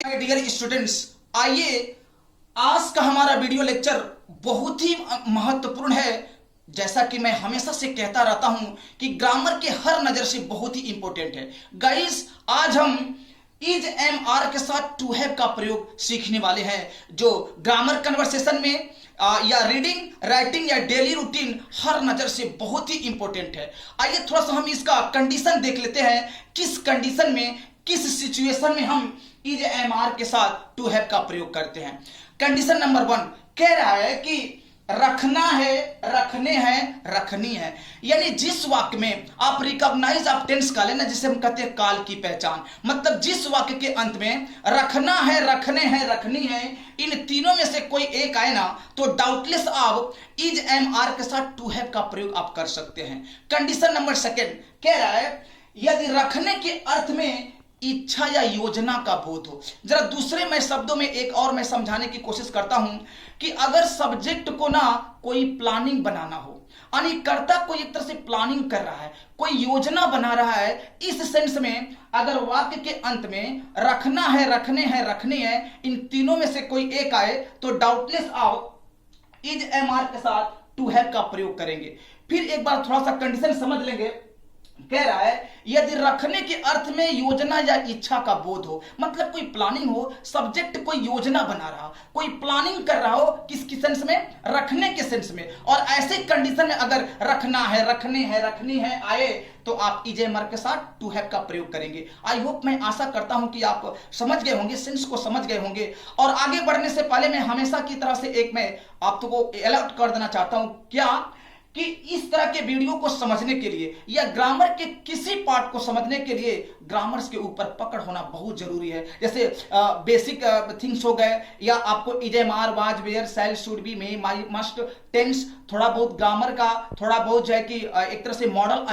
Dear students, आइए आज का हमारा वीडियो लेक्चर बहुत ही महत्वपूर्ण है। जैसा कि मैं हमेशा से कहता रहता हूं कि ग्रामर के हर नजर से बहुत ही इंपॉर्टेंट है। गाइस, आज हम इज एम आर के साथ टू हैव का प्रयोग सीखने वाले हैं, जो ग्रामर कन्वर्सेशन में या रीडिंग, राइटिंग या डेली रूटीन हर नजर से बहुत ही इंपॉर्टेंट है। आइए थोड़ा सा हम इसका कंडीशन देख लेते हैं, किस कंडीशन में, किस सिचुएशन में हम इज एम आर के साथ टू हैव का प्रयोग करते हैं। कंडीशन नंबर 1 कह रहा है कि रखना है, रखने हैं, रखनी है। यानी जिस वाक्य में आप रिकॉग्नाइज ऑफ टेंस का लेना, जिसे हम कहते हैं काल की पहचान, मतलब जिस वाक्य के अंत में रखना है, रखने हैं, रखनी है, इन तीनों में से कोई एक आए ना, तो डाउटलेस आप इज एम आर के साथ टू हैव का प्रयोग आप कर सकते हैं। कंडीशन नंबर 2 कह रहा है यदि रखने के अर्थ में इच्छा या योजना का बोध हो। जरा दूसरे मैं शब्दों में एक और मैं समझाने की कोशिश करता हूं कि अगर सब्जेक्ट को ना कोई प्लानिंग बनाना हो, यानी कर्ता कोई एक तरह से प्लानिंग कर रहा है, कोई योजना बना रहा है, इस सेंस में अगर वाक्य के अंत में रखना है, रखने हैं, रखनी है, इन तीनों में से कोई एक आए तो डाउटलेस आप इज एम आर के साथ टू हैव का प्रयोग करेंगे। फिर एक बार थोड़ा सा कंडीशन समझ लेंगे। कह रहा है यदि रखने के अर्थ में योजना या इच्छा का बोध हो, मतलब कोई प्लानिंग हो, सब्जेक्ट कोई योजना बना रहा, कोई प्लानिंग कर रहा हो, किसकी सेंस में, रखने के सेंस में, और ऐसे कंडीशन में अगर रखना है, रखने हैं, रखनी है आए तो आप इज एम आर के साथ टू हैव का प्रयोग करेंगे। आई होप, मैं आशा करता हूं कि आप समझ गए होंगे, सेंस को समझ गए होंगे। और आगे बढ़ने से पहले मैं हमेशा की तरह से एक मैं आपको अलर्ट कर देना चाहता हूं, क्या कि इस तरह के वीडियो को समझने के लिए या ग्रामर के किसी पार्ट को समझने के लिए ग्रामर्स के ऊपर पकड़ होना बहुत जरूरी है। जैसे बेसिक थिंग्स हो गए, या आपको is am are, was, were, shall, should be, may, my, must, tense, थोड़ा बहुत ग्रामर का, थोड़ा बहुत जो है कि एक तरह से मॉडल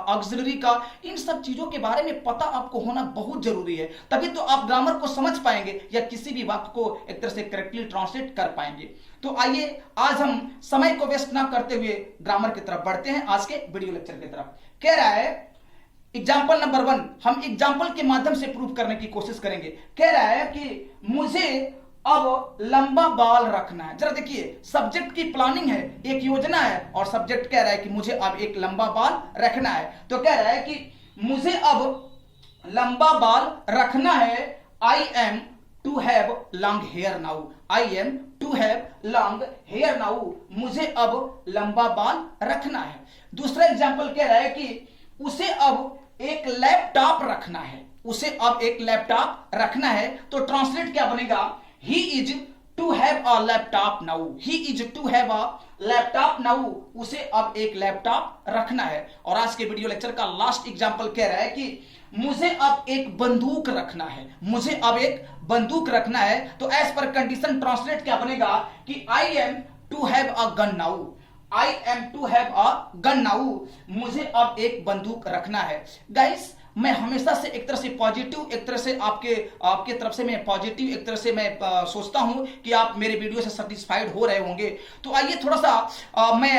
ऑक्सिलरी का, इन सब चीजों के बारे में पता आपको होना बहुत जरूरी है। तभी तो आप ग्रामर को समझ पाएंगे या किसी भी वाक्य को एक तरह से करेक्टली ट्रांसलेट कर पाएंगे। तो आइए आज हम समय को वेस्ट ना करते हुए ग्रामर की तरफ बढ़ते हैं, आज के वीडियो लेक्चर की तरफ। कह रहा है एग्जाम्पल नंबर 1, हम एग्जाम्पल के माध्यम से प्रूव करने की कोशिश करेंगे। कह रहा है कि मुझे अब लंबा बाल रखना है। जरा देखिए, सब्जेक्ट की प्लानिंग है, एक योजना है, और सब्जेक्ट कह रहा है कि मुझे अब एक लंबा बाल रखना है। तो कह रहा है कि मुझे अब लंबा बाल रखना है। I am to have long hair now. I am to have long hair now. मुझे अब लंबा बाल रखना है। दूसरा एग्जाम्पल कह रहा है कि उसे अब एक लैपटॉप रखना है। उसे अब एक लैपटॉप रखना है। तो ट्रांसलेट क्या बनेगा, he is to have a laptop now. He is to have a laptop now. उसे अब एक लैपटॉप रखना है। और आज के वीडियो लेक्चर का लास्ट एग्जाम्पल कह रहा है कि मुझे अब एक बंदूक रखना है। मुझे अब एक बंदूक रखना है। तो एज पर कंडीशन ट्रांसलेट क्या बनेगा कि I am to have a gun now. I am to have a gun now. मुझे अब एक बंदूक रखना है। गाइस, मैं हमेशा से एक तरह से पॉजिटिव, एक तरह से आपके तरफ से मैं पॉजिटिव एक तरह से मैं सोचता हूं कि आप मेरे वीडियो से सेटिस्फाइड हो रहे होंगे। तो आइए थोड़ा सा मैं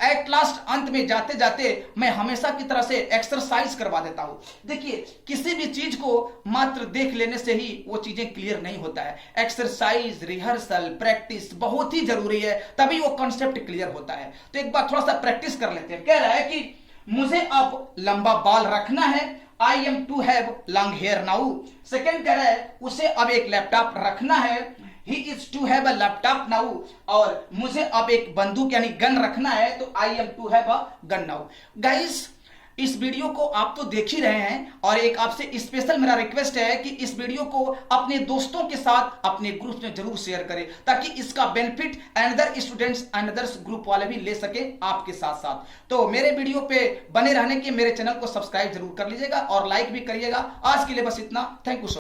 एट लास्ट अंत में जाते जाते मैं हमेशा की तरह से एक्सरसाइज करवा देता हूं। देखिए, किसी भी चीज को मात्र देख लेने से ही वो चीजें क्लियर नहीं होता है। एक्सरसाइज, रिहर्सल, प्रैक्टिस बहुत ही जरूरी है, तभी वो कॉन्सेप्ट क्लियर होता है। तो एक बार थोड़ा सा प्रैक्टिस कर लेते हैं। कह रहा है कि मुझे अब लंबा बाल रखना है। I am to have long hair now. Second कह रहा है उसे अब एक लैपटॉप रखना है। He is to have a laptop now. और मुझे अब एक बंदूक यानी गन रखना है। तो I am to have a gun now. Guys, इस वीडियो को आप तो देख ही रहे हैं, और एक आपसे स्पेशल मेरा रिक्वेस्ट है कि इस वीडियो को अपने दोस्तों के साथ अपने ग्रुप में जरूर शेयर करें, ताकि इसका benefit another students, another group वाले भी ले सके आपके साथ साथ। तो मेरे वीडियो पे बने रहने के मेरे चैनल को सब्सक्राइब जरूर कर लीजिएगा और लाइक भी करिएगा। आज के लिए बस इतना। Thank you.